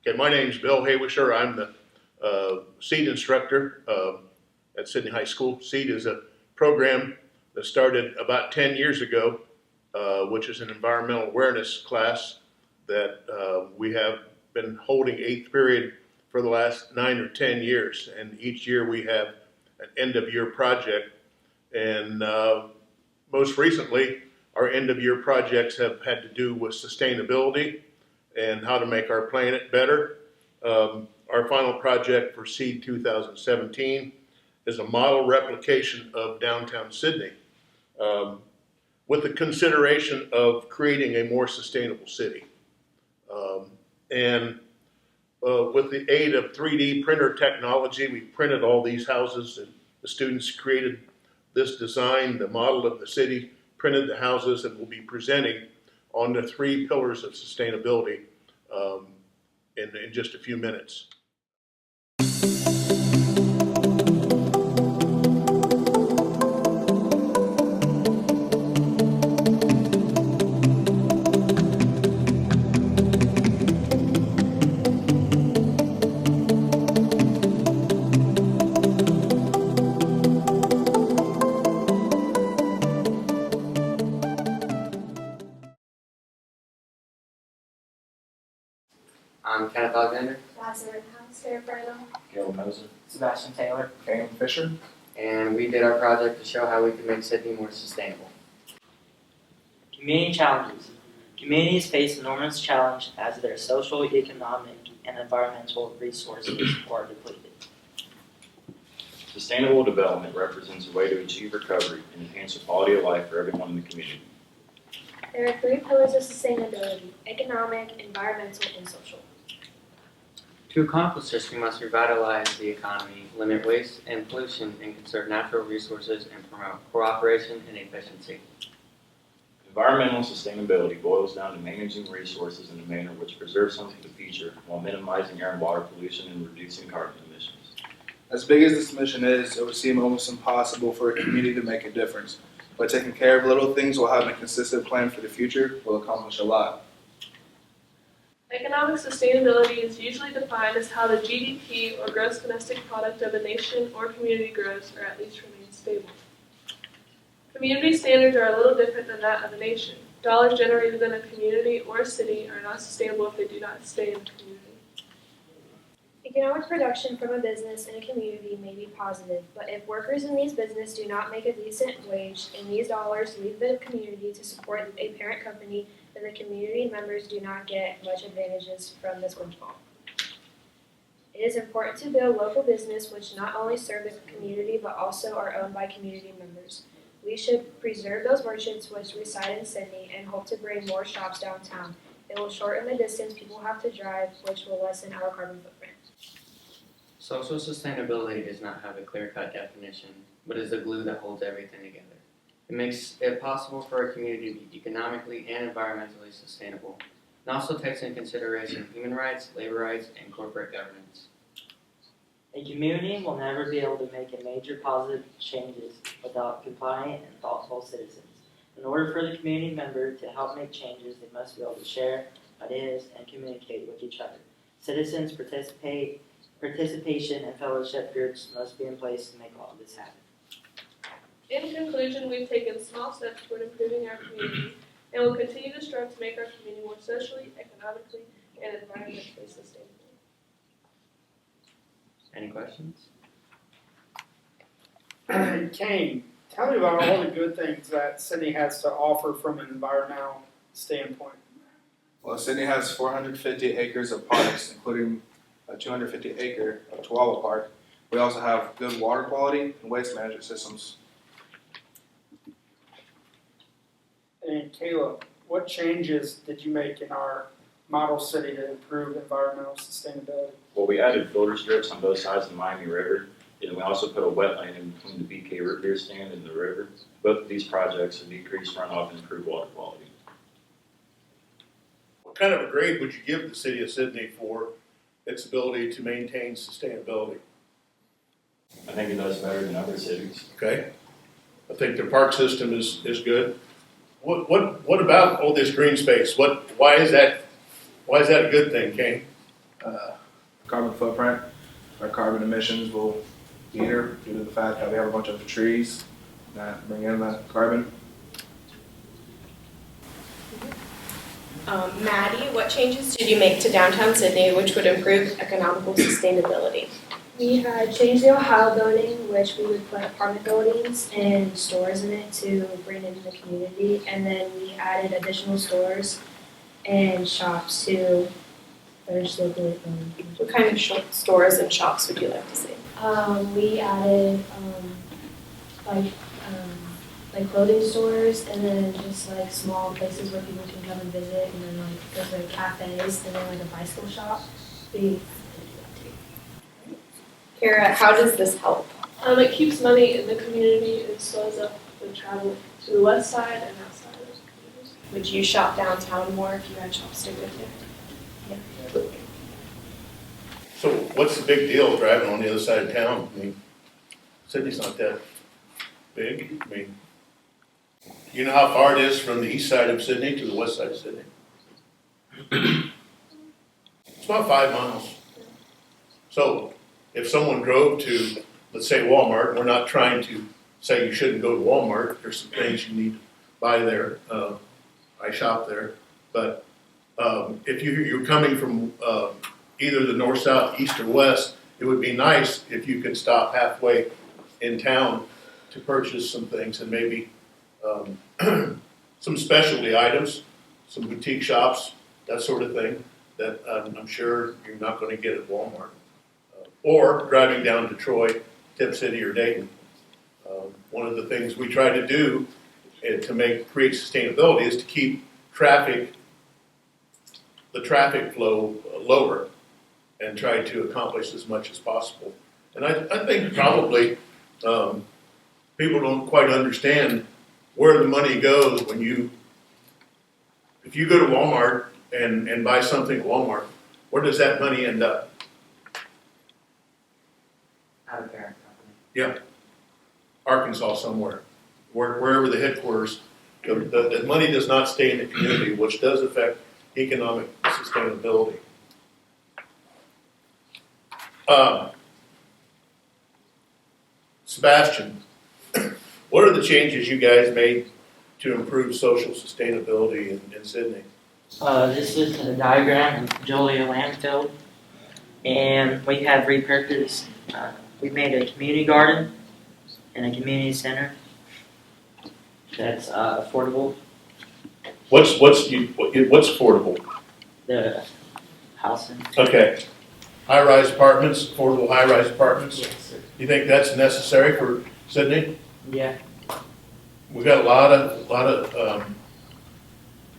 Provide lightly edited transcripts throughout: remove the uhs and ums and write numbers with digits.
Okay, my name's Bill Haywisher. I'm the SEED instructor at Sidney High School. SEED is a program that started about 10 years ago, which is an environmental awareness class that we have been holding 8th period for the last 9 or 10 years. And each year we have an end of year project. And most recently, our end of year projects have had to do with sustainability and how to make our planet better. Our final project for SEED 2017 is a model replication of downtown Sidney, with the consideration of creating a more sustainable city. With the aid of 3D printer technology, we printed all these houses, and the students created this design, the model of the city, printed the houses, and will be presenting on the 3 pillars of sustainability in just a few minutes. I'm Kenneth Alexander. Sarah Brenham. Caleb Moser. Sebastian Taylor. Aaron Fisher. And we did our project to show how we can make Sidney more sustainable. Community challenges. Communities face enormous challenge as their social, economic, and environmental resources are depleted. Sustainable development represents a way to achieve recovery and enhance the quality of life for everyone in the community. There are 3 pillars of sustainability: economic, environmental, and social. To accomplish this, we must revitalize the economy, limit waste and pollution, and conserve natural resources and promote cooperation and efficiency. Environmental sustainability boils down to managing resources in a manner which preserves some for the future while minimizing air and water pollution and reducing carbon emissions. As big as this mission is, it would seem almost impossible for a community to make a difference. By taking care of little things while having a consistent plan for the future, we'll accomplish a lot. Economic sustainability is usually defined as how the GDP, or gross domestic product, of a nation or community grows, or at least remains stable. Community standards are a little different than that of a nation. Dollars generated in a community or a city are not sustainable if they do not stay in the community. Economic production from a business in a community may be positive, but if workers in these businesses do not make a decent wage and these dollars leave the community to support a parent company, then the community members do not get much advantages from this windfall. It is important to build local business which not only serve the community but also are owned by community members. We should preserve those merchants which reside in Sidney and hope to bring more shops downtown. It will shorten the distance people have to drive, which will lessen our carbon footprint. Social sustainability does not have a clear-cut definition, but is the glue that holds everything together. It makes it possible for a community to be economically and environmentally sustainable. It also takes into consideration human rights, labor rights, and corporate governance. A community will never be able to make a major positive changes without compliant and thoughtful citizens. In order for the community member to help make changes, they must be able to share ideas and communicate with each other. Citizens' participation and fellowship groups must be in place to make all of this happen. In conclusion, we've taken small steps toward improving our community and will continue to strive to make our community more socially, economically, and environmentally sustainable. Any questions? Kane, tell me about all the good things that Sidney has to offer from an environmental standpoint. Well, Sidney has 450 acres of parks, including a 250-acre of Chihuahua Park. We also have good water quality and waste management systems. And Caleb, what changes did you make in our model city to improve environmental sustainability? Well, we added filter strips on both sides of the Miami River, and we also put a wetland in between the BK root beer stand and the river. Both of these projects have decreased runoff and improved water quality. What kind of a grade would you give the city of Sidney for its ability to maintain sustainability? I think it does better than other cities. Okay, I think their park system is good. What about all this green space? Why is that a good thing, Kane? carbon footprint. Our carbon emissions will meter due to the fact that we have a bunch of trees that bring in that carbon. Maddie, what changes did you make to downtown Sydney which would improve economical sustainability? We had changed the Ohio building, which we would put apartment buildings and stores in it to bring in the community, and then we added additional stores and shops to finish locally owned. What kind of stores and shops would you like to see? We added like clothing stores, and then just like small places where people can come and visit, and then like there's like cafes, and then like a bicycle shop. We Kara, how does this help? It keeps money in the community and slows up the travel to the west side and outside of the communities. Would you shop downtown more if you had Chopstick with you? So what's the big deal driving on the other side of town? I mean, Sydney's not that big. I mean, you know how far it is from the east side of Sydney to the west side of Sydney? It's about 5 miles. So if someone drove to, let's say Walmart, we're not trying to say you shouldn't go to Walmart. There's some things you need to buy there. I shop there. But if you're coming from either the north, south, east, or west, it would be nice if you could stop halfway in town to purchase some things and maybe some specialty items, some boutique shops, that sort of thing that I'm sure you're not going to get at Walmart. Or driving down to Troy, Tip City, or Dayton. One of the things we try to do to create sustainability is to keep the traffic flow lower and try to accomplish as much as possible. And I think probably people don't quite understand where the money goes if you go to Walmart and buy something at Walmart, where does that money end up? Out of parent company. Yeah, Arkansas somewhere, wherever the headquarters. The money does not stay in the community, which does affect economic sustainability. Sebastian, what are the changes you guys made to improve social sustainability in Sydney? This is a diagram of Julia landfill, and we have repurposed. We made a community garden and a community center that's affordable. What's affordable? The housing. Okay, high-rise apartments, affordable high-rise apartments. Yes, sir. You think that's necessary for Sydney? Yeah. We've got a lot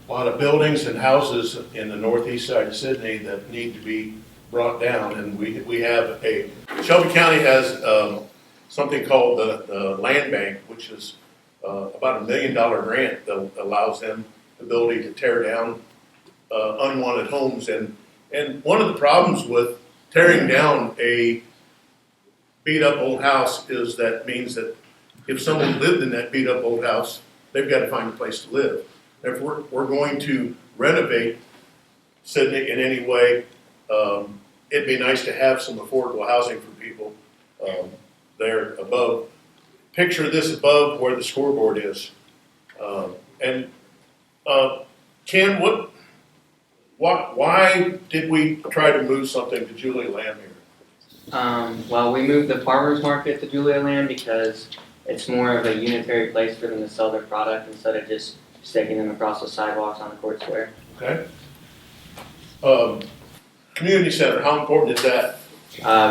of buildings and houses in the northeast side of Sydney that need to be brought down, and we have Shelby County has something called the Land Bank, which is about $1 million grant that allows them the ability to tear down unwanted homes. And one of the problems with tearing down a beat up old house is that means that if someone lived in that beat up old house, they've got to find a place to live. If we're going to renovate Sydney in any way, it'd be nice to have some affordable housing for people there above. Picture this above where the scoreboard is. Ken, why did we try to move something to Julia Land here? Well, we moved the farmers market to Julia Land because it's more of a unitary place for them to sell their product instead of just sticking them across the sidewalks on the court square. Okay. Community center, how important is that?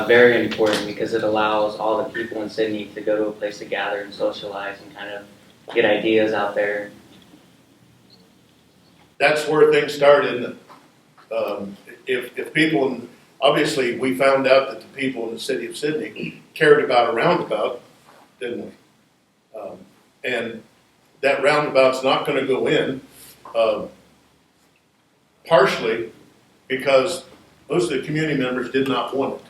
Very important because it allows all the people in Sydney to go to a place to gather and socialize and kind of get ideas out there. That's where things started. If people, obviously we found out that the people in the city of Sydney cared about a roundabout, didn't we? And that roundabout's not going to go in, partially because most of the community members did not want it.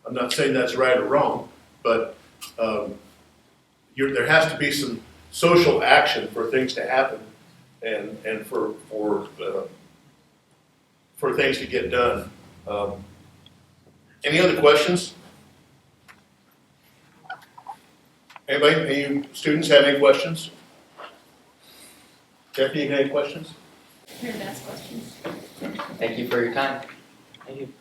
I'm not saying that's right or wrong, but there has to be some social action for things to happen and for things to get done. Any other questions? Anybody, any students have any questions? Jeffy, you got any questions? Here to ask questions. Thank you for your time. Thank you.